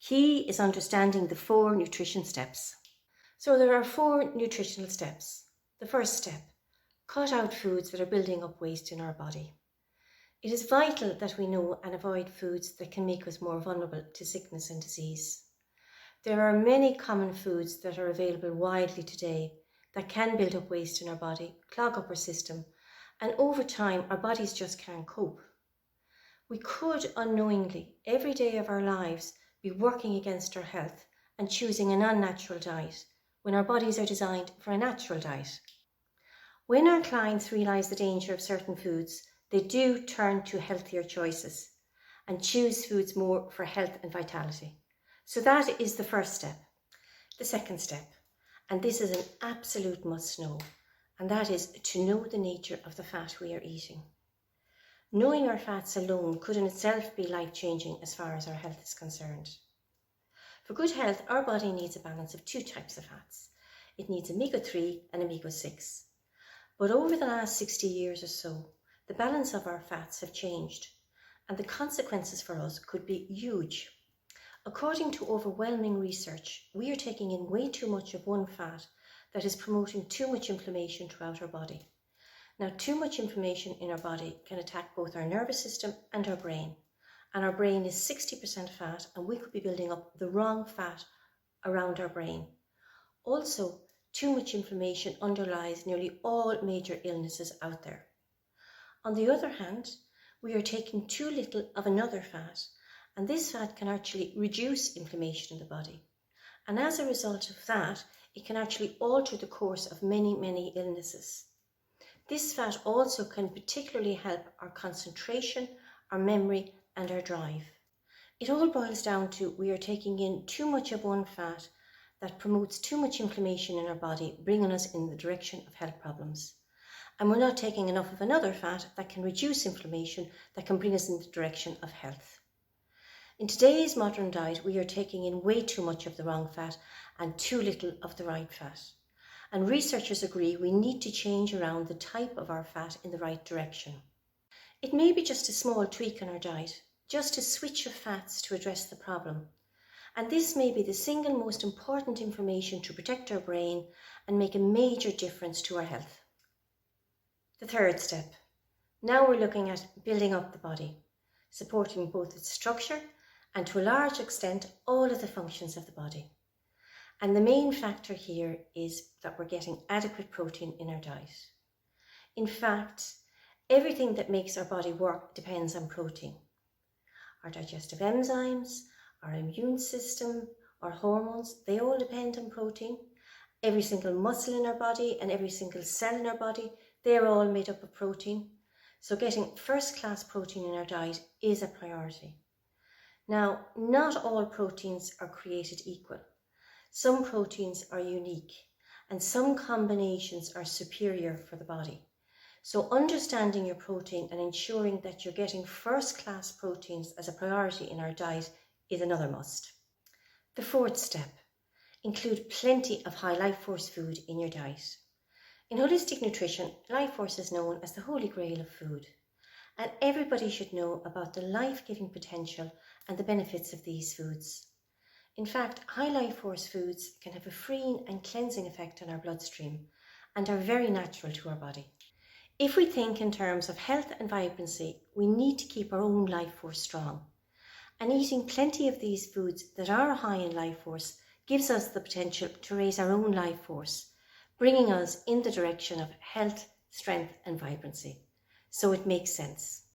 Key is understanding the 4 nutrition steps. So there are 4 nutritional steps. The first step, cut out foods that are building up waste in our body. It is vital that we know and avoid foods that can make us more vulnerable to sickness and disease. There are many common foods that are available widely today that can build up waste in our body, clog up our system, and over time our bodies just can't cope. We could unknowingly, every day of our lives, be working against our health and choosing an unnatural diet when our bodies are designed for a natural diet. When our clients realise the danger of certain foods, they do turn to healthier choices and choose foods more for health and vitality. So that is the first step. The second step, and this is an absolute must know, and that is to know the nature of the fat we are eating. Knowing our fats alone could in itself be life-changing as far as our health is concerned. For good health, our body needs a balance of 2 types of fats. It needs omega-3 and omega-6. But over the last 60 years or so, the balance of our fats have changed, and the consequences for us could be huge. According to overwhelming research, we are taking in way too much of one fat that is promoting too much inflammation throughout our body. Now, too much inflammation in our body can attack both our nervous system and our brain. And our brain is 60% fat, and we could be building up the wrong fat around our brain. Also, too much inflammation underlies nearly all major illnesses out there. On the other hand, we are taking too little of another fat, and this fat can actually reduce inflammation in the body. And as a result of that, it can actually alter the course of many illnesses. This fat also can particularly help our concentration, our memory, and our drive. It all boils down to we are taking in too much of one fat that promotes too much inflammation in our body, bringing us in the direction of health problems. And we're not taking enough of another fat that can reduce inflammation, that can bring us in the direction of health. In today's modern diet, we are taking in way too much of the wrong fat and too little of the right fat. And researchers agree we need to change around the type of our fat in the right direction. It may be just a small tweak in our diet, just a switch of fats to address the problem. And this may be the single most important information to protect our brain and make a major difference to our health. The third step. Now we're looking at building up the body, supporting both its structure and to a large extent all of the functions of the body. And the main factor here is that we're getting adequate protein in our diet. In fact, everything that makes our body work depends on protein. Our digestive enzymes, our immune system, our hormones, they all depend on protein. Every single muscle in our body and every single cell in our body, they're all made up of protein. So getting first-class protein in our diet is a priority. Now, not all proteins are created equal. Some proteins are unique and some combinations are superior for the body. So understanding your protein and ensuring that you're getting first-class proteins as a priority in our diet is another must. The fourth step, include plenty of high life force food in your diet. In holistic nutrition, life force is known as the holy grail of food, and everybody should know about the life-giving potential and the benefits of these foods. In fact, high life force foods can have a freeing and cleansing effect on our bloodstream and are very natural to our body. If we think in terms of health and vibrancy, we need to keep our own life force strong. And eating plenty of these foods that are high in life force gives us the potential to raise our own life force, bringing us in the direction of health, strength and vibrancy. So it makes sense.